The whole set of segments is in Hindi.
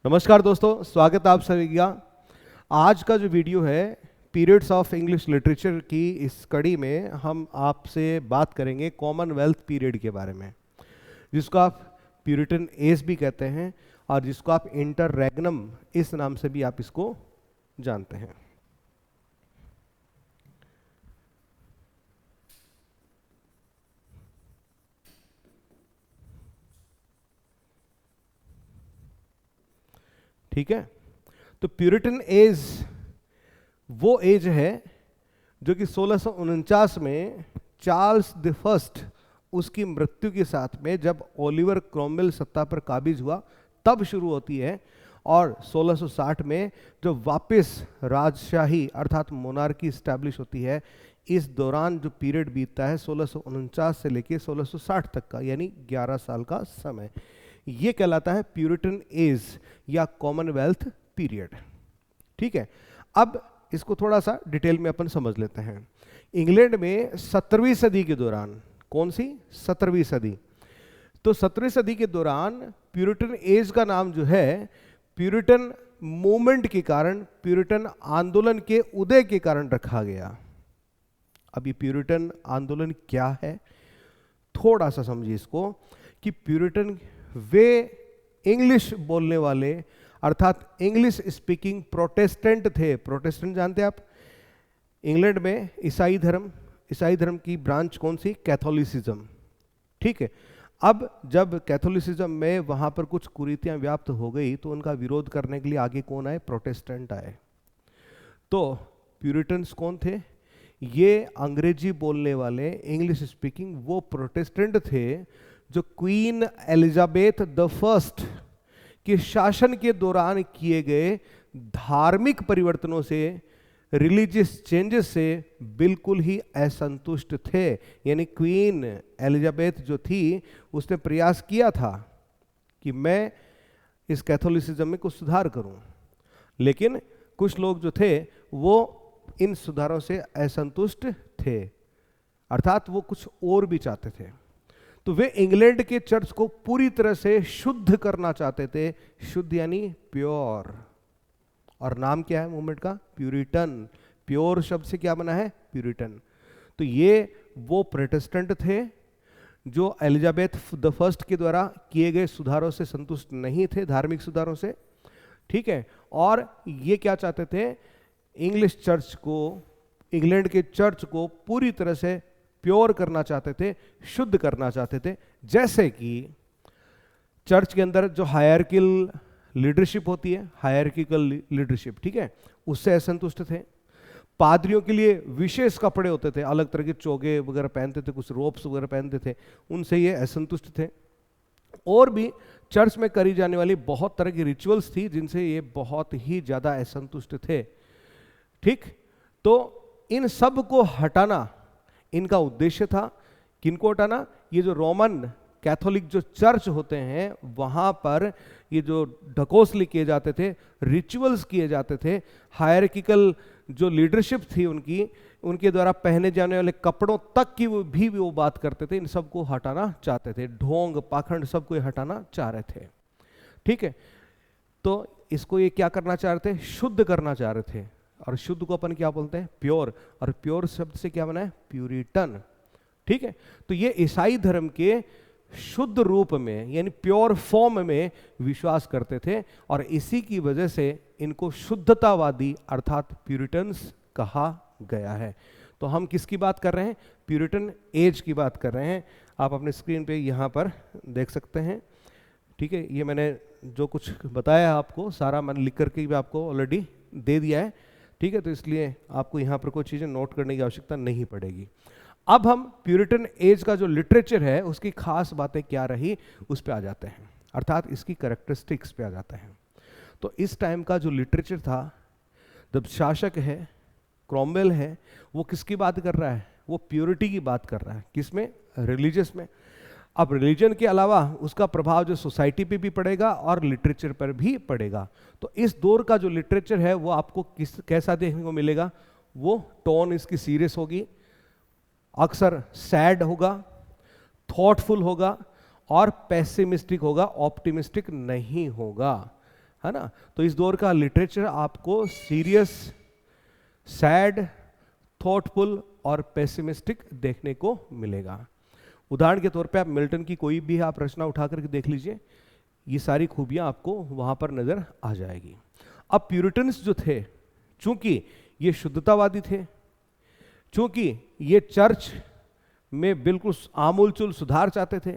नमस्कार दोस्तों, स्वागत है आप सभी का। आज का जो वीडियो है पीरियड्स ऑफ इंग्लिश लिटरेचर की इस कड़ी में हम आपसे बात करेंगे कॉमनवेल्थ पीरियड के बारे में, जिसको आप प्यूरिटन एज भी कहते हैं और जिसको आप इंटररेग्नम इस नाम से भी आप इसको जानते हैं। ठीक है, तो प्यूरिटन एज वो एज है जो कि 1649 में चार्ल्स द फर्स्ट उसकी मृत्यु के साथ में जब ओलिवर क्रोमवेल सत्ता पर काबिज हुआ तब शुरू होती है, और 1660 में जब वापस राजशाही अर्थात मोनार्की स्टैब्लिश होती है, इस दौरान जो पीरियड बीतता है 1649 से लेकर 1660 तक का, यानी 11 साल का समय, ये कहलाता है प्यूरिटन एज या कॉमनवेल्थ पीरियड। ठीक है, अब इसको थोड़ा सा डिटेल में अपन समझ लेते हैं। इंग्लैंड में 17वीं सदी के दौरान, कौन सी 17वीं सदी, तो 17वीं सदी के दौरान प्यूरिटन एज का नाम जो है प्यूरिटन मूवमेंट के कारण, प्यूरिटन आंदोलन के उदय के कारण रखा गया। अब ये प्यूरिटन आंदोलन क्या है, थोड़ा सा समझिए इसको कि प्यूरिटन वे इंग्लिश बोलने वाले अर्थात इंग्लिश स्पीकिंग प्रोटेस्टेंट थे। प्रोटेस्टेंट जानते हैं आप, इंग्लैंड में ईसाई धर्म की ब्रांच कौन सी, कैथोलिसिज्म। ठीक है, अब जब कैथोलिसिज्म में वहां पर कुछ कुरीतियां व्याप्त हो गई तो उनका विरोध करने के लिए आगे कौन आए, प्रोटेस्टेंट आए। तो प्यूरिटन्स कौन थे, ये अंग्रेजी बोलने वाले इंग्लिश स्पीकिंग वो प्रोटेस्टेंट थे जो क्वीन एलिजाबेथ द फर्स्ट के शासन के दौरान किए गए धार्मिक परिवर्तनों से, रिलीजियस चेंजेस से बिल्कुल ही असंतुष्ट थे। यानी क्वीन एलिजाबेथ जो थी उसने प्रयास किया था कि मैं इस कैथोलिसिज्म में कुछ सुधार करूं, लेकिन कुछ लोग जो थे वो इन सुधारों से असंतुष्ट थे, अर्थात वो कुछ और भी चाहते थे। तो वे इंग्लैंड के चर्च को पूरी तरह से शुद्ध करना चाहते थे, शुद्ध यानी प्योर, और नाम क्या है मूवमेंट का, प्यूरिटन। प्योर शब्द से क्या बना है, प्यूरिटन। तो ये वो प्रोटेस्टेंट थे जो एलिजाबेथ द फर्स्ट के द्वारा किए गए सुधारों से संतुष्ट नहीं थे, धार्मिक सुधारों से। ठीक है, और ये क्या चाहते थे, इंग्लिश चर्च को, इंग्लैंड के चर्च को पूरी तरह से प्योर करना चाहते थे, शुद्ध करना चाहते थे। जैसे कि चर्च के अंदर जो हायरार्किकल लीडरशिप होती है, हायरार्किकल लीडरशिप, ठीक है, उससे असंतुष्ट थे। पादरियों के लिए विशेष कपड़े होते थे, अलग तरह के चोगे वगैरह पहनते थे, कुछ रोब्स वगैरह पहनते थे, उनसे ये असंतुष्ट थे। और भी चर्च में करी जाने वाली बहुत तरह की रिचुअल्स थी जिनसे ये बहुत ही ज्यादा असंतुष्ट थे। ठीक, तो इन सब को हटाना इनका उद्देश्य था। किनको हटाना, ये जो रोमन कैथोलिक जो चर्च होते हैं वहां पर ये जो ढकोसले किए जाते थे, रिचुअल्स किए जाते थे, हायरार्किकल जो लीडरशिप थी उनकी, उनके द्वारा पहने जाने वाले कपड़ों तक की वो बात करते थे, इन सबको हटाना चाहते थे। ढोंग पाखंड सबको हटाना चाह रहे थे। ठीक है, तो इसको ये क्या करना चाह रहे थे, शुद्ध करना चाह रहे थे। और शुद्ध को अपन क्या बोलते हैं, प्योर, और प्योर शब्द से क्या बना है, प्यूरिटन। ठीक है, तो ये ईसाई धर्म के शुद्ध रूप में यानी प्योर फॉर्म में विश्वास करते थे, और इसी की वजह से इनको शुद्धतावादी अर्थात प्यूरिटन्स कहा गया है। तो हम किसकी बात कर रहे हैं, प्यूरिटन एज की बात कर रहे हैं। आप अपने स्क्रीन पे यहां पर देख सकते हैं। ठीक है, ये मैंने जो कुछ बताया आपको सारा मैंने लिख करके भी आपको ऑलरेडी दे दिया है। ठीक है, तो इसलिए आपको यहाँ पर कोई चीज़ें नोट करने की आवश्यकता नहीं पड़ेगी। अब हम प्यूरिटन एज का जो लिटरेचर है उसकी खास बातें क्या रही उस पे आ जाते हैं, अर्थात इसकी कैरेक्टरिस्टिक्स पे आ जाते हैं। तो इस टाइम का जो लिटरेचर था, जब शासक है क्रोमवेल है, वो किसकी बात कर रहा है, वो प्योरिटी की बात कर रहा है। किसमें, रिलीजियस में। अब रिलीजन के अलावा उसका प्रभाव जो सोसाइटी पे भी पड़ेगा और लिटरेचर पर भी पड़ेगा। तो इस दौर का जो लिटरेचर है वो आपको कैसा देखने को मिलेगा, वो टोन इसकी सीरियस होगी, अक्सर सैड होगा, थॉटफुल होगा, और पेसिमिस्टिक होगा, ऑप्टिमिस्टिक नहीं होगा। है ना। तो इस दौर का लिटरेचर आपको सीरियस, सैड, थॉटफुल और पेसिमिस्टिक देखने को मिलेगा। उदाहरण के तौर पे आप मिल्टन की कोई भी आप रचना उठा करके देख लीजिए, ये सारी खूबियां आपको वहां पर नजर आ जाएगी। अब प्यूरिटन्स जो थे, चूंकि ये शुद्धतावादी थे, चूंकि ये चर्च में बिल्कुल आमूलचूल सुधार चाहते थे,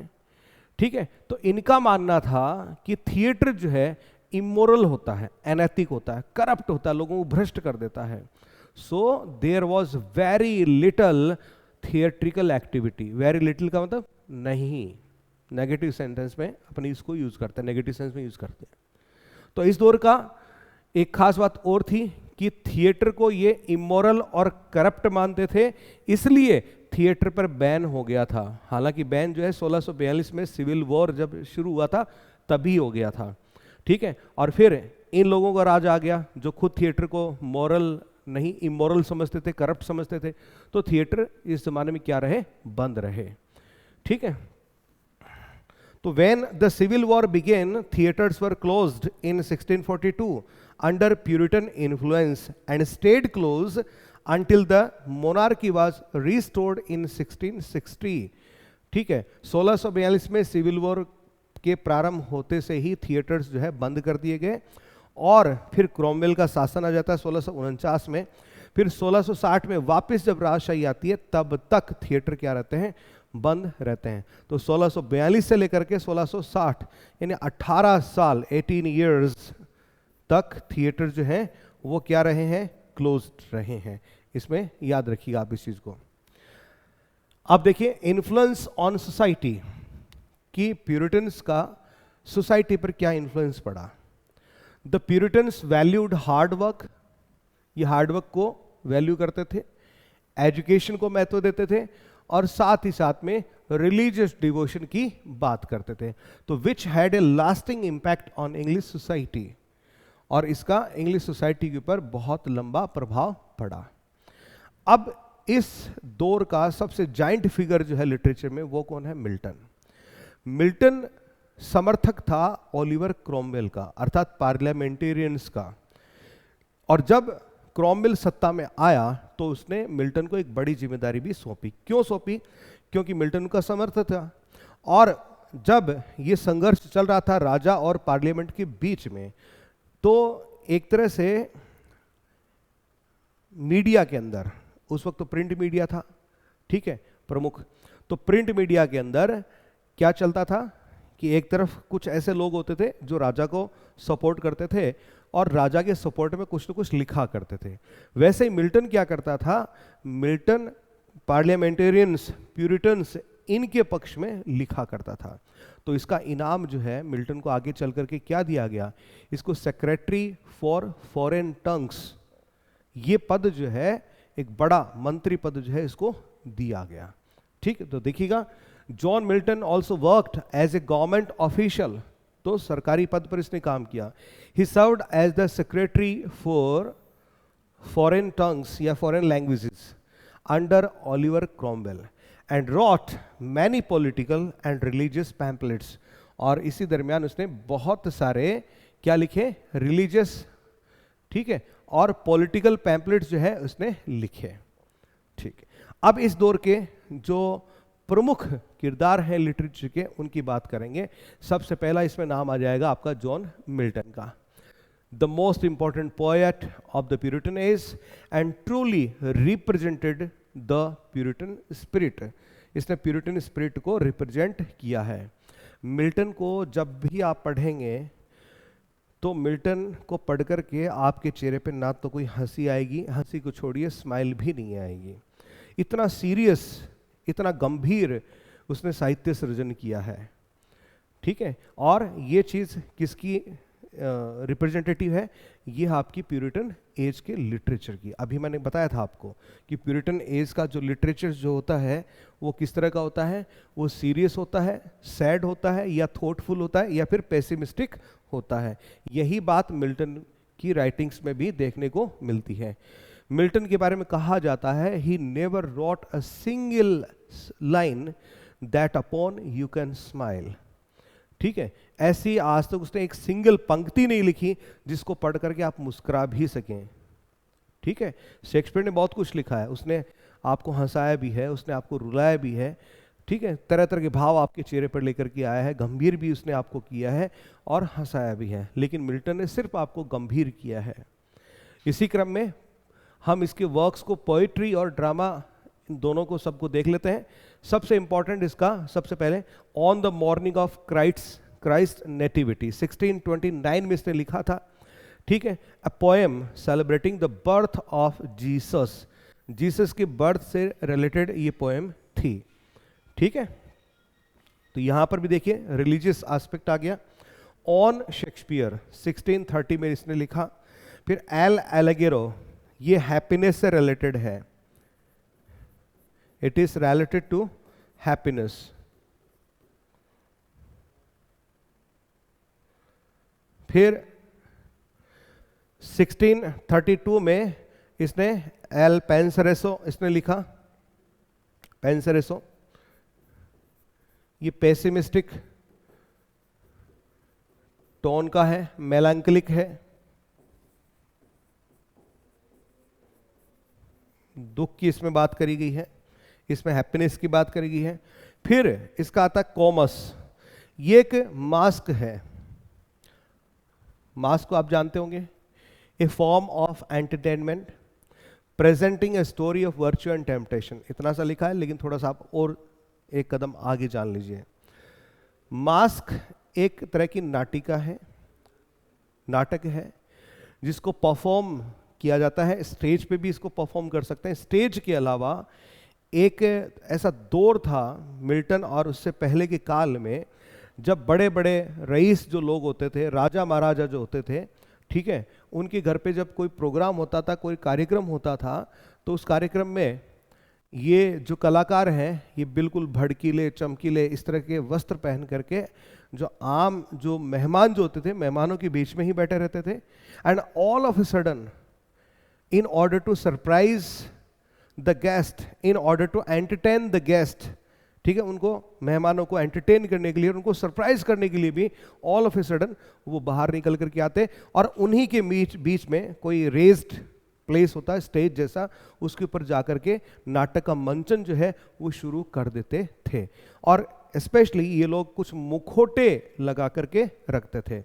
ठीक है, तो इनका मानना था कि थिएटर जो है इमोरल होता है, अनैतिक होता है, करप्ट होता है, लोगों को भ्रष्ट कर देता है। So there was very little theatrical activity. Very little का मतलब नहीं, नेगेटिव सेंटेंस में अपनी इसको यूज करते हैं, नेगेटिव सेंस में यूज करते हैं। तो इस दौर का एक खास बात और थी कि थिएटर को ये इमोरल और करप्ट मानते थे, इसलिए थिएटर पर बैन हो गया था। हालांकि बैन जो है 1642 में सिविल वॉर जब शुरू हुआ था तभी हो गया था, ठीक है। और फिर इन लोगों का राज आ गया जो खुद थिएटर को मॉरल नहीं इमोरल समझते थे, करप्ट समझते थे, तो थिएटर इस जमाने में क्या रहे, बंद रहे, ठीक है। तो when the civil war began, theaters were closed in 1642 under Puritan influence and stayed closed until the monarchy was restored in 1660, ठीक है। 1642 में सिविल वॉर के प्रारंभ होते से ही थिएटर्स जो है बंद कर दिए गए, और फिर क्रोमवेल का शासन आ जाता है 1649 में। फिर 1660 में वापस जब राजशाही आती है तब तक थिएटर क्या रहते हैं, बंद रहते हैं। तो 1642 से लेकर के 1660 यानी 18 साल 18 इयर्स तक थिएटर जो है वो क्या रहे हैं, क्लोज्ड रहे हैं। इसमें याद रखिएगा आप इस चीज को। अब देखिए इन्फ्लुएंस ऑन सोसाइटी कि प्यूरिटन्स का सोसाइटी पर क्या इन्फ्लुएंस पड़ा। The Puritans valued hard work, ये हार्ड वर्क को वैल्यू करते थे, एजुकेशन को महत्व देते थे, और साथ ही साथ में रिलीजियस डिवोशन की बात करते थे। तो which had a lasting impact on English society, और इसका इंग्लिश सोसाइटी के ऊपर बहुत लंबा प्रभाव पड़ा। अब इस दौर का सबसे जाइंट फिगर जो है लिटरेचर में वो कौन है, मिल्टन। मिल्टन समर्थक था ओलिवर क्रोमवेल का, अर्थात पार्लियामेंटेरियंस का। और जब क्रोमवेल सत्ता में आया तो उसने मिल्टन को एक बड़ी जिम्मेदारी भी सौंपी। क्यों सौंपी, क्योंकि मिल्टन का समर्थक था। और जब ये संघर्ष चल रहा था राजा और पार्लियामेंट के बीच में, तो एक तरह से मीडिया के अंदर, उस वक्त तो प्रिंट मीडिया था, ठीक है, प्रमुख, तो प्रिंट मीडिया के अंदर क्या चलता था कि एक तरफ कुछ ऐसे लोग होते थे जो राजा को सपोर्ट करते थे और राजा के सपोर्ट में कुछ न कुछ लिखा करते थे। वैसे ही मिल्टन क्या करता था, मिल्टन पार्लियामेंटेरियंस, प्यूरिटन्स, इनके पक्ष में लिखा करता था। तो इसका इनाम जो है मिल्टन को आगे चल करके क्या दिया गया, इसको सेक्रेटरी फॉर फॉरेन टंग्स, ये पद जो है एक बड़ा मंत्री पद जो है इसको दिया गया, ठीक है। तो देखिएगा, John Milton also worked as a government official, तो सरकारी पद पर इसने काम किया। He served as the secretary for foreign tongues या foreign languages under Oliver Cromwell and wrote many political and religious pamphlets. और इसी दरमियान उसने बहुत सारे क्या लिखे, रिलीजियस, ठीक है, और पॉलिटिकल पैम्पलेट्स जो है उसने लिखे, ठीक है। अब इस दौर के जो प्रमुख किरदार हैं लिटरेचर के, उनकी बात करेंगे। सबसे पहला इसमें नाम आ जाएगा आपका जॉन मिल्टन का, the most important poet of the puritan age and truly represented the puritan spirit. इसने प्यूरिटन स्पिरिट को रिप्रेजेंट किया है। मिल्टन को जब भी आप पढ़ेंगे तो मिल्टन को पढ़ करके आपके चेहरे पे ना तो कोई हंसी आएगी, हंसी को छोड़िए स्माइल भी नहीं आएगी। इतना सीरियस, इतना गंभीर उसने साहित्य सृजन किया है, ठीक है। और ये चीज़ किसकी रिप्रेजेंटेटिव है, ये आपकी प्यूरिटन एज के लिटरेचर की। अभी मैंने बताया था आपको कि प्यूरिटन एज का जो लिटरेचर जो होता है वो किस तरह का होता है, वो सीरियस होता है, सैड होता है, या थॉटफुल होता है, या फिर पेसिमिस्टिक होता है। यही बात मिल्टन की राइटिंग्स में भी देखने को मिलती है। मिल्टन के बारे में कहा जाता है, he never wrote a single line that upon you can smile, ठीक है, ऐसी आज तक उसने एक सिंगल पंक्ति नहीं लिखी जिसको पढ़ करके आप मुस्कुरा भी सकें। ठीक है, शेक्सपियर ने बहुत कुछ लिखा है, उसने आपको हंसाया भी है, उसने आपको रुलाया भी है। ठीक है, तरह तरह के भाव आपके चेहरे पर लेकर के आया है, गंभीर भी उसने आपको किया है और हंसाया भी है, लेकिन मिल्टन ने सिर्फ आपको गंभीर किया है। इसी क्रम में हम इसके वर्क्स को, पोइट्री और ड्रामा, इन दोनों को सबको देख लेते हैं। सबसे इंपॉर्टेंट इसका सबसे पहले on the morning of Christ nativity 1629 में इसने लिखा था। ठीक है, a poem celebrating the birth of Jesus, Jesus के बर्थ से रिलेटेड ये पोएम थी। ठीक है, तो यहां पर भी देखिए रिलीजियस एस्पेक्ट आ गया। ऑन शेक्सपियर 1630 में इसने लिखा। फिर एल एलेगेरो, ये हैप्पीनेस से रिलेटेड है, it is related to happiness. फिर 1632 में इसने एल पेंसरेसो इसने लिखा। पेंसरेसो ये पेसिमिस्टिक टोन का है, मेलांकलिक है, दुख की इसमें बात करी गई है, इसमें हैप्पीनेस की बात करी गई है। फिर इसका आता कॉमस, ये एक मास्क है। मास्क को आप जानते होंगे, a form of entertainment presenting a story of virtue and temptation. इतना सा लिखा है, लेकिन थोड़ा सा आप और एक कदम आगे जान लीजिए। मास्क एक तरह की नाटिका है, नाटक है, जिसको परफॉर्म किया जाता है। स्टेज पे भी इसको परफॉर्म कर सकते हैं। स्टेज के अलावा एक ऐसा दौर था मिल्टन और उससे पहले के काल में, जब बड़े बड़े रईस जो लोग होते थे, राजा महाराजा जो होते थे, ठीक है, उनके घर पे जब कोई प्रोग्राम होता था, कोई कार्यक्रम होता था, तो उस कार्यक्रम में ये जो कलाकार हैं, ये बिल्कुल भड़कीले चमकीले इस तरह के वस्त्र पहन करके जो आम जो मेहमान जो होते थे, मेहमानों के बीच में ही बैठे रहते थे। And all of a sudden, in order to surprise the guest, in order to entertain the guest, ठीक है, उनको मेहमानों को एंटरटेन करने के लिए, उनको सरप्राइज करने के लिए भी ऑल ऑफ ए सडन वो बाहर निकल करके आते, और उन्हीं के बीच में कोई रेज्ड प्लेस होता है, स्टेज जैसा, उसके ऊपर जाकर के नाटक का मंचन जो है वो शुरू कर देते थे। और स्पेशली ये लोग कुछ मुखोटे लगा करके रखते थे।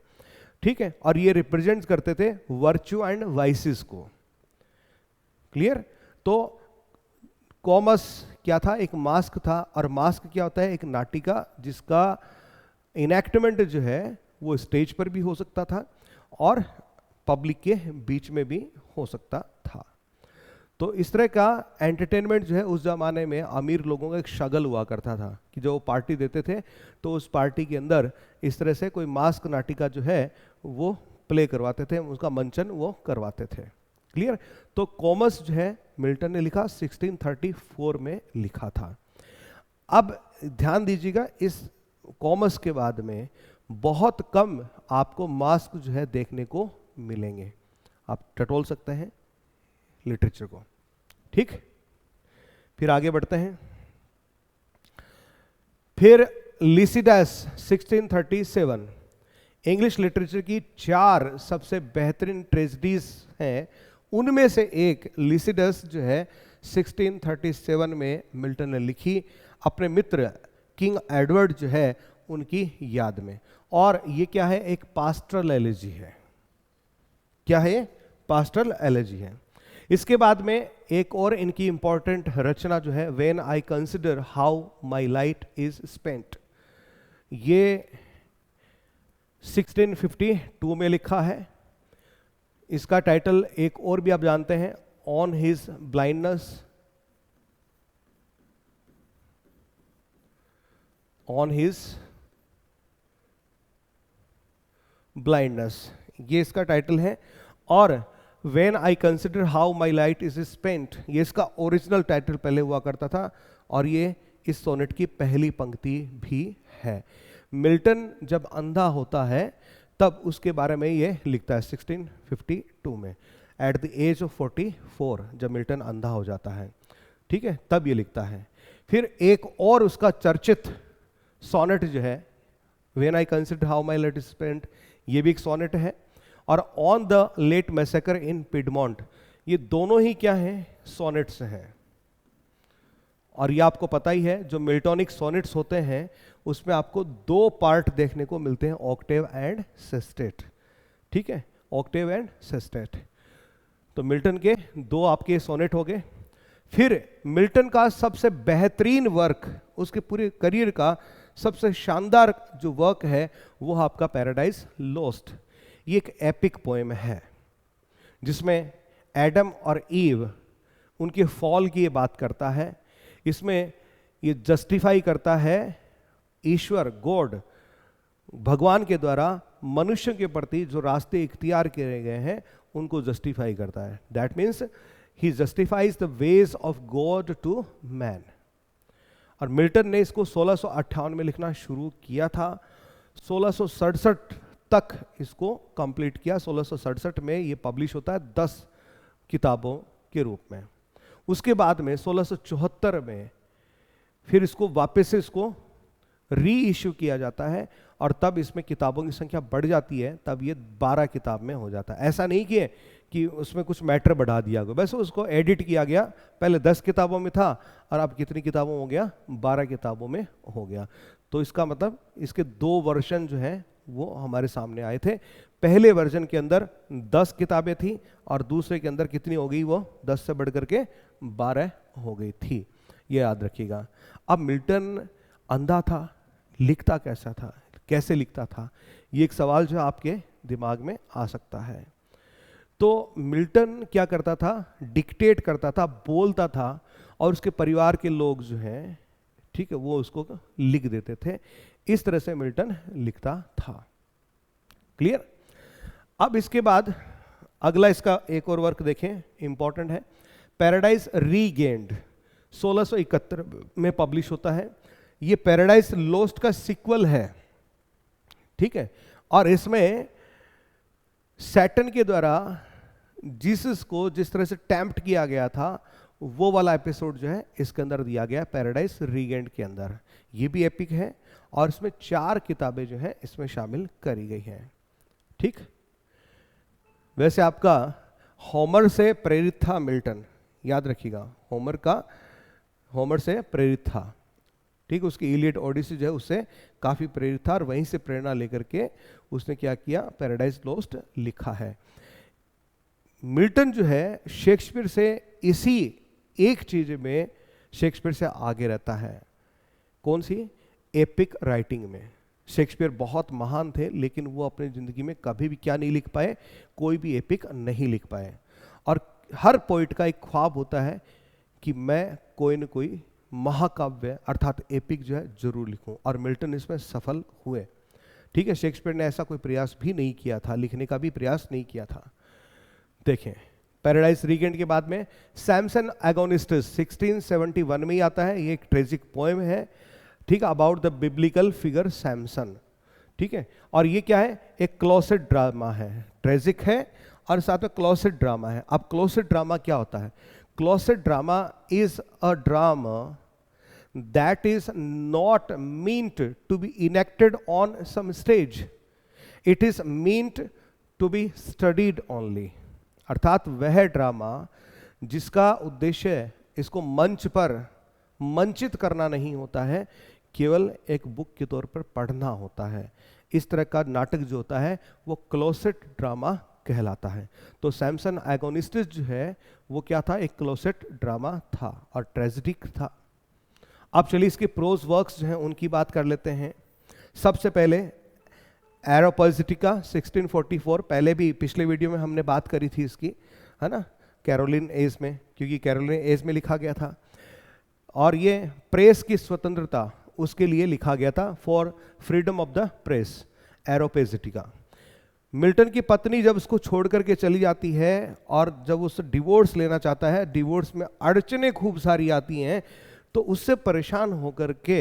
ठीक है, और ये रिप्रेजेंट करते थे वर्च्यू एंड वाइसेस को। क्लियर? तो कॉमस क्या था? एक मास्क था। और मास्क क्या होता है? एक नाटिका जिसका इनैक्टमेंट जो है वो स्टेज पर भी हो सकता था और पब्लिक के बीच में भी हो सकता था। तो इस तरह का एंटरटेनमेंट जो है उस जमाने में अमीर लोगों का एक शगल हुआ करता था कि जो पार्टी देते थे तो उस पार्टी के अंदर इस तरह से कोई मास्क नाटिका जो है वो प्ले करवाते थे, उसका मंचन वो करवाते थे। क्लियर? तो कॉमस जो है मिल्टन ने लिखा 1634 में लिखा था। अब ध्यान दीजिएगा, इस कॉमस के बाद में बहुत कम आपको मास्क जो है देखने को मिलेंगे। आप टटोल सकते हैं लिटरेचर को। ठीक, फिर आगे बढ़ते हैं। फिर लिसिडस 1637, इंग्लिश लिटरेचर की 4 सबसे बेहतरीन ट्रेजेडीज हैं, उनमें से एक लिसिडस जो है 1637 में मिल्टन ने लिखी अपने मित्र किंग एडवर्ड जो है उनकी याद में। और ये क्या है? एक पास्टरल एलेजी है। क्या है? पास्टरल एलेजी है। इसके बाद में एक और इनकी इंपॉर्टेंट रचना जो है, when I consider how my light is spent, ये 1652 में लिखा है। इसका टाइटल एक और भी आप जानते हैं, on his blindness, on his blindness, ये इसका टाइटल है। और when I consider how my light is spent, ये इसका ओरिजिनल टाइटल पहले हुआ करता था और ये इस सोनेट की पहली पंक्ति भी है। मिल्टन जब अंधा होता है तब उसके बारे में ये लिखता है 1652 में, एट द एज ऑफ 44, जब मिल्टन अंधा हो जाता है। ठीक है, तब ये लिखता है। फिर एक और उसका चर्चित सोनेट जो है when I consider how my life is spent, ये भी एक सोनेट है, और on the late massacre in Piedmont, ये दोनों ही क्या हैं, सोनेट्स हैं। और ये आपको पता ही है, जो मिल्टोनिक सोनेट्स होते हैं उसमें आपको दो पार्ट देखने को मिलते हैं, ऑक्टेव एंड सेस्टेट, ठीक है, ऑक्टेव एंड सेस्टेट। तो मिल्टन के दो आपके सोनेट हो गए। फिर मिल्टन का सबसे बेहतरीन वर्क, उसके पूरे करियर का सबसे शानदार जो वर्क है वो आपका पैराडाइज लॉस्ट। ये एक एपिक पोएम है जिसमें एडम और ईव उनके फॉल की ये बात करता है। इसमें ये जस्टिफाई करता है ईश्वर, गॉड, भगवान के द्वारा मनुष्य के प्रति जो रास्ते इख्तियार किए गए हैं उनको जस्टिफाई करता है। That means he justifies the ways of God to man. और मिल्टन ने इसको 1658 में लिखना शुरू किया था, 1667 तक इसको कंप्लीट किया। 1667 में ये पब्लिश होता है 10 किताबों के रूप में। उसके बाद में 1674 में फिर इसको वापस से इसको री इश्यू किया जाता है, और तब इसमें किताबों की संख्या बढ़ जाती है, तब ये 12 किताब में हो जाता है। ऐसा नहीं कि उसमें कुछ मैटर बढ़ा दिया गया, बस उसको एडिट किया गया। पहले 10 किताबों में था और अब कितनी किताबों हो गया, 12 किताबों में हो गया। तो इसका मतलब इसके 2 वर्जन जो हैं वो हमारे सामने आए थे। पहले वर्जन के अंदर 10 किताबें थी और दूसरे के अंदर कितनी हो गई, वो 10 से बढ़ करके 12 हो गई थी, ये याद रखिएगा। अब मिल्टन अंधा था, लिखता कैसा था, कैसे लिखता था, ये एक सवाल जो आपके दिमाग में आ सकता है। तो मिल्टन क्या करता था, डिक्टेट करता था, बोलता था, और उसके परिवार के लोग जो हैं, ठीक है, वो उसको लिख देते थे। इस तरह से मिल्टन लिखता था। क्लियर। अब इसके बाद अगला इसका एक और वर्क देखें, इंपॉर्टेंट है, पैराडाइज रीगेन्ड, 1671 में पब्लिश होता है। ये पैराडाइज लॉस्ट का सीक्वल है, ठीक है, और इसमें सैटन के द्वारा जीसस को जिस तरह से टेम्प्ट किया गया था वो वाला एपिसोड जो है इसके अंदर दिया गया पैराडाइज रीगेन्ड के अंदर। ये भी एपिक है और इसमें 4 किताबें जो है इसमें शामिल करी गई हैं, ठीक। वैसे आपका होमर से प्रेरित था मिल्टन, याद रखिएगा, होमर से प्रेरित था, ठीक। उसकी इलियड ओडिसी जो है उससे काफी प्रेरित था और वहीं से प्रेरणा लेकर के उसने क्या किया, पैराडाइज लॉस्ट लिखा है। मिल्टन जो है शेक्सपियर से इसी एक चीज में शेक्सपियर से आगे रहता है। कौन सी? एपिक राइटिंग में। शेक्सपियर बहुत महान थे लेकिन वो अपनी जिंदगी में कभी भी क्या नहीं लिख पाए, कोई भी एपिक नहीं लिख पाए। और हर पोइट का एक ख्वाब होता है कि मैं कोई न कोई महाकाव्य अर्थात एपिक जो है जरूर लिखूं, और मिल्टन इसमें सफल हुए, ठीक है। शेक्सपियर ने ऐसा कोई प्रयास भी नहीं किया था, लिखने का भी प्रयास नहीं किया था। देखें, पैराडाइज रीगेन्ड के बाद में सैमसन एगोनिस्टस 1671 में ही आता है। ये एक ट्रेजिक पोएम है, ठीक है, about the biblical figure Samson, ठीक है। और ये क्या है, एक क्लोसेट ड्रामा है, ट्रेजिक है और साथ में क्लोसेट ड्रामा है। अब क्लोसेट ड्रामा क्या होता है? Closet drama is a drama that is not meant to be enacted on some stage, it is meant to be studied only। अर्थात वह ड्रामा जिसका उद्देश्य इसको मंच पर मंचित करना नहीं होता है, केवल एक बुक के तौर पर पढ़ना होता है। इस तरह का नाटक जो होता है वो क्लोसेट ड्रामा कहलाता है। तो सैमसन एगोनिस्टस जो है वो क्या था, एक क्लोसेट ड्रामा था और ट्रेजिडिक था। अब चलिए इसके प्रोज वर्क्स जो हैं उनकी बात कर लेते हैं। सबसे पहले एरोपोजिटिका 1644, पहले भी पिछले वीडियो में हमने बात करी थी इसकी, है ना, कैरोलिन एज में, क्योंकि कैरोलिन एज में लिखा गया था। और ये प्रेस की स्वतंत्रता उसके लिए लिखा गया था, for freedom of the press, Areopagitica. Milton की पत्नी जब उसको छोड़ करके चली जाती है और जब उससे डिवोर्स लेना चाहता है, डिवोर्स में अड़चने खूब सारी आती हैं, तो उससे परेशान होकर के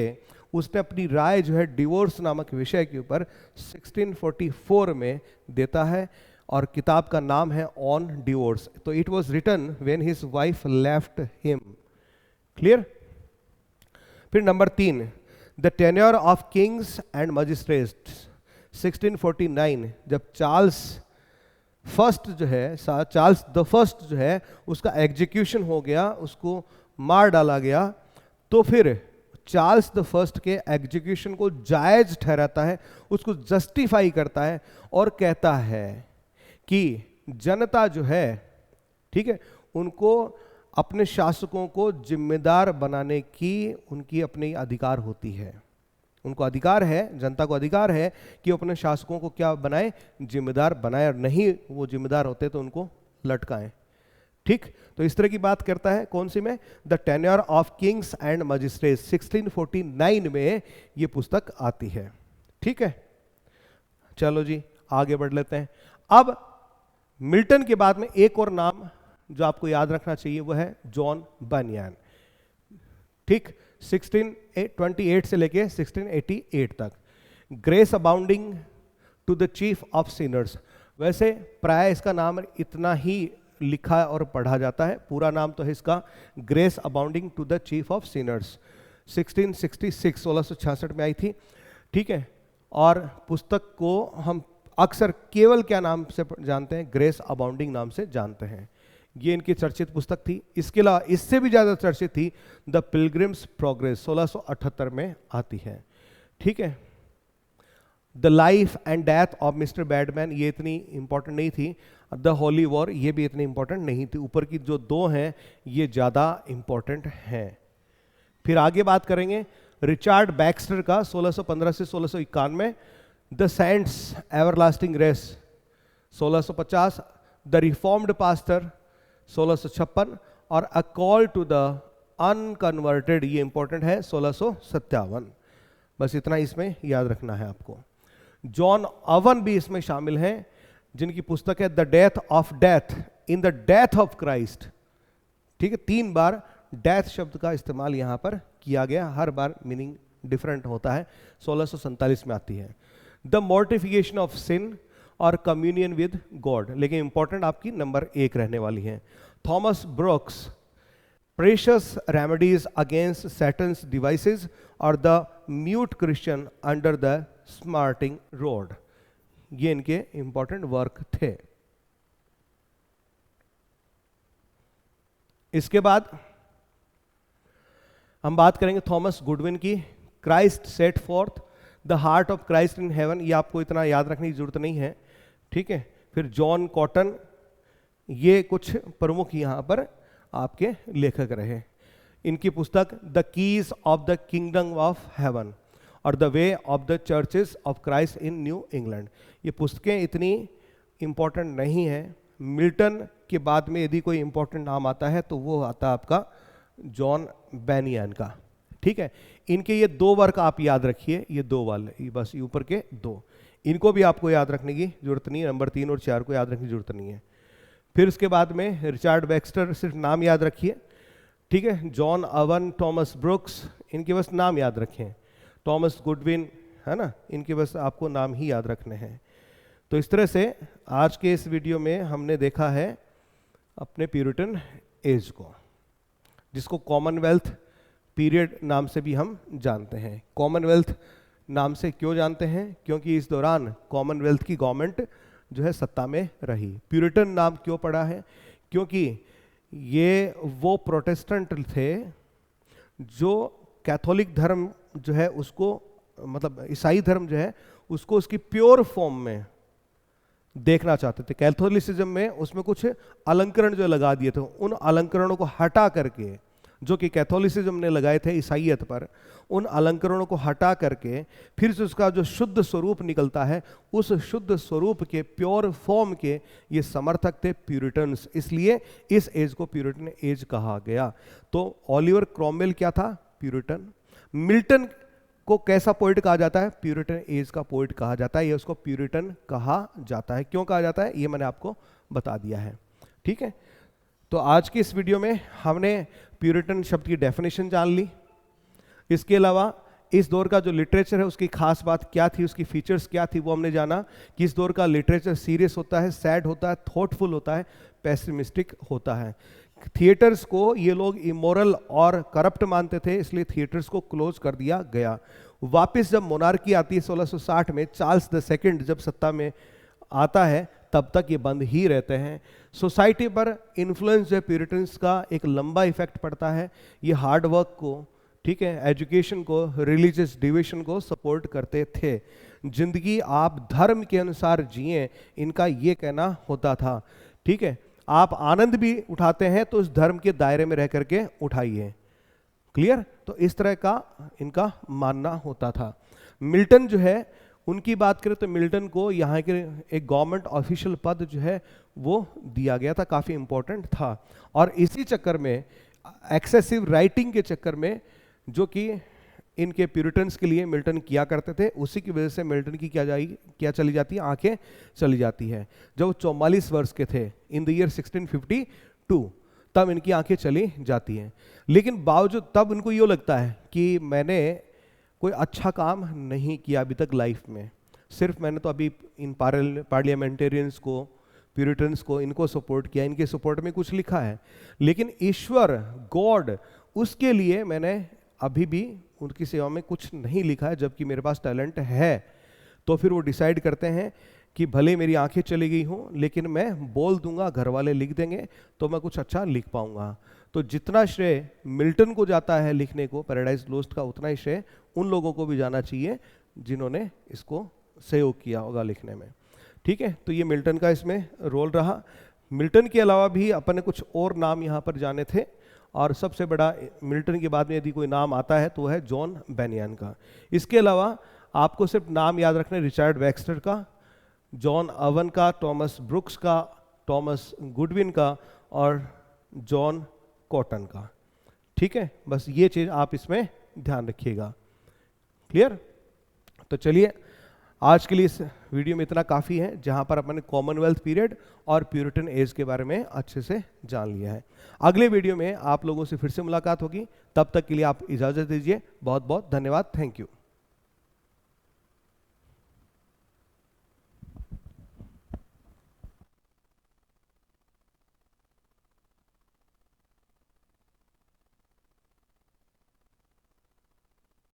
उसने अपनी राय जो है डिवोर्स नामक विषय के ऊपर 1644 में देता है और किताब का नाम है ऑन डिवोर्स। तो it was written when his wife left him. Clear. फिर number 3, the tenure of kings and magistrates 1649, जब चार्ल्स फर्स्ट जो है, चार्ल्स द फर्स्ट जो है, उसका एग्जीक्यूशन हो गया, उसको मार डाला गया, तो फिर चार्ल्स द फर्स्ट के एग्जीक्यूशन को जायज ठहराता है, उसको जस्टिफाई करता है और कहता है कि जनता जो है, ठीक है, उनको अपने शासकों को जिम्मेदार बनाने की उनकी अपनी अधिकार होती है। उनको अधिकार है, जनता को अधिकार है कि वो अपने शासकों को क्या बनाए, जिम्मेदार बनाए, और नहीं वो जिम्मेदार होते तो उनको लटकाएं। ठीक, तो इस तरह की बात करता है कौन सी में, the tenure of kings and magistrates 1649 में ये पुस्तक आती है। ठीक है, चलो जी आगे बढ़ लेते हैं। अब मिल्टन के बाद में एक और नाम जो आपको याद रखना चाहिए वो है जॉन बनियन। ठीक, 1628 से लेके 1688 तक। Grace abounding to the chief of sinners, वैसे प्राय इसका नाम इतना ही लिखा और पढ़ा जाता है, पूरा नाम तो है इसका grace abounding to the chief of sinners. 1666 में आई थी। ठीक है, और पुस्तक को हम अक्सर केवल क्या नाम से जानते हैं, ग्रेस अबाउंडिंग नाम से जानते हैं। ये इनकी चर्चित पुस्तक थी। इसके अलावा इससे भी ज्यादा चर्चित थी द पिलग्रिम्स प्रोग्रेस, 1678 में आती है। ठीक है, the life and death of mister badman, ये इतनी इंपॉर्टेंट नहीं थी। द होली वॉर, ये भी इतनी इंपॉर्टेंट नहीं थी। ऊपर की जो दो हैं ये ज्यादा इंपॉर्टेंट हैं। फिर आगे बात करेंगे रिचार्ड बैक्स्टर का 1615 से 1691, the saints everlasting rest 1650, the reformed pastor 1656, और a call to the unconverted, ये इंपॉर्टेंट है, 1657। बस इतना इसमें याद रखना है आपको। जॉन ओवन भी इसमें शामिल हैं, जिनकी पुस्तक है the death of death, in the death of Christ. ठीक है, 3 बार डेथ शब्द का इस्तेमाल यहां पर किया गया, हर बार मीनिंग डिफरेंट होता है। 1647 में आती है। द मोर्टिफिकेशन ऑफ सिन और कम्युनियन विद गॉड, लेकिन इंपॉर्टेंट आपकी नंबर 1 रहने वाली है। Thomas Brooks, precious remedies against Satan's devices और the mute Christian under the smarting rod, ये इनके इंपॉर्टेंट वर्क थे। इसके बाद हम बात करेंगे थॉमस गुडविन की, Christ set fourth the heart of Christ in heaven, ये आपको इतना याद रखने की जरूरत नहीं है। ठीक है, फिर जॉन कॉटन, ये कुछ प्रमुख यहां पर आपके लेखक रहे। इनकी पुस्तक the keys of the kingdom of heaven और the way of the churches of Christ in New England, ये पुस्तकें इतनी इंपॉर्टेंट नहीं है। मिल्टन के बाद में यदि कोई इंपॉर्टेंट नाम आता है तो वो आता है आपका जॉन बेनियन का। ठीक है, इनके ये 2 वर्क आप याद रखिए, ये 2 वाले, ये बस ये ऊपर के 2, इनको भी आपको याद रखने की जरूरत नहीं है। नंबर 3 और 4 को याद रखने की जरूरत नहीं है। फिर उसके बाद में रिचार्ड बैक्स्टर, सिर्फ नाम याद रखिए। ठीक है, जॉन ओवन, थॉमस ब्रुक्स, इनके बस नाम याद रखें। थॉमस गुडविन, है ना, इनके बस आपको नाम ही याद रखने हैं। तो इस तरह से आज के इस वीडियो में हमने देखा है अपने प्यूरिटन एज को, जिसको कॉमनवेल्थ पीरियड नाम से भी हम जानते हैं। कॉमनवेल्थ नाम से क्यों जानते हैं, क्योंकि इस दौरान कॉमनवेल्थ की गवर्नमेंट जो है सत्ता में रही। प्यूरिटन नाम क्यों पड़ा है, क्योंकि ये वो प्रोटेस्टेंट थे जो कैथोलिक धर्म जो है उसको, मतलब ईसाई धर्म जो है उसको उसकी प्योर फॉर्म में देखना चाहते थे। कैथोलिसिज्म में उसमें कुछ अलंकरण जो लगा दिए थे, उन अलंकरणों को हटा करके, जो कि कैथोलिसिज्म ने लगाए थे ईसाइयत पर, उन अलंकरणों को हटा करके फिर से उसका जो शुद्ध स्वरूप निकलता है, उस शुद्ध स्वरूप के प्योर फॉर्म के ये समर्थक थे प्यूरिटन्स, इसलिए इस एज को प्यूरिटन एज कहा गया। तो ओलिवर क्रॉमवेल क्या था, प्यूरिटन। मिल्टन को कैसा पोइट कहा जाता है, प्यूरिटन एज का पोइट कहा जाता है, ये उसको प्यूरिटन कहा जाता है। क्यों कहा जाता है ये मैंने आपको बता दिया है। ठीक है, तो आज की इस वीडियो में हमने प्यूरिटन शब्द की डेफिनेशन जान ली। इसके अलावा इस दौर का जो लिटरेचर है उसकी खास बात क्या थी, उसकी फीचर्स क्या थी, वो हमने जाना कि इस दौर का लिटरेचर सीरियस होता है, सैड होता है, थॉटफुल होता है, पेसिमिस्टिक होता है। थिएटर्स को ये लोग इमोरल और करप्ट मानते थे, इसलिए थिएटर्स को क्लोज कर दिया गया। वापस जब मोनार्की आती है 1660 में, चार्ल्स द सेकंड जब सत्ता में आता है, तब तक ये बंद ही रहते हैं। सोसाइटी पर इन्फ्लुएंस जो है प्यूरिटन्स का एक लंबा इफेक्ट पड़ता है। ये हार्ड वर्क को, ठीक है, एजुकेशन को, रिलीजियस डिविजन को सपोर्ट करते थे। जिंदगी आप धर्म के अनुसार जिए, इनका ये कहना होता था, ठीक है। आप आनंद भी उठाते हैं तो उस धर्म के दायरे में रह करके उठाइए। क्लियर? तो इस तरह का इनका मानना होता था। मिल्टन जो है, उनकी बात करें तो मिल्टन को यहाँ के एक गवर्नमेंट ऑफिशियल पद जो है वो दिया गया था, काफ़ी इंपॉर्टेंट था। और इसी चक्कर में, एक्सेसिव राइटिंग के चक्कर में, जो कि इनके प्यूरिटन्स के लिए मिल्टन किया करते थे, उसी की वजह से मिल्टन की क्या चली जाती है, आंखें चली जाती है। जब 44 वर्ष के थे इन द ईयर 1652, तब इनकी आंखें चली जाती हैं। लेकिन बावजूद तब उनको ये लगता है कि मैंने कोई अच्छा काम नहीं किया अभी तक लाइफ में, सिर्फ मैंने तो अभी इन पार्लियामेंटेरियंस को, प्यूरिटन्स को, इनको सपोर्ट किया, इनके सपोर्ट में कुछ लिखा है, लेकिन ईश्वर, गॉड, उसके लिए मैंने अभी भी उनकी सेवा में कुछ नहीं लिखा है, जबकि मेरे पास टैलेंट है। तो फिर वो डिसाइड करते हैं कि भले मेरी आंखें चली गई हों, लेकिन मैं बोल दूंगा, घर वाले लिख देंगे तो मैं कुछ अच्छा लिख पाऊंगा। तो जितना श्रेय मिल्टन को जाता है लिखने को पैराडाइज लोस्ट का, उतना ही श्रेय उन लोगों को भी जाना चाहिए जिन्होंने इसको सहयोग किया होगा लिखने में। ठीक है, तो ये मिल्टन का इसमें रोल रहा। मिल्टन के अलावा भी अपन ने कुछ और नाम यहाँ पर जाने थे, और सबसे बड़ा मिल्टन के बाद में यदि कोई नाम आता है तो वो है जॉन बेनियन का। इसके अलावा आपको सिर्फ नाम याद रखना है रिचर्ड वैक्सटर का, जॉन ओवन का, टॉमस ब्रुक्स का, टॉमस गुडविन का और जॉन कॉटन का। ठीक है, बस ये चीज आप इसमें ध्यान रखिएगा। क्लियर? तो चलिए, आज के लिए इस वीडियो में इतना काफ़ी है, जहां पर अपन ने कॉमनवेल्थ पीरियड और प्यूरिटन एज के बारे में अच्छे से जान लिया है। अगले वीडियो में आप लोगों से फिर से मुलाकात होगी, तब तक के लिए आप इजाज़त दीजिए। बहुत बहुत धन्यवाद। Thank you.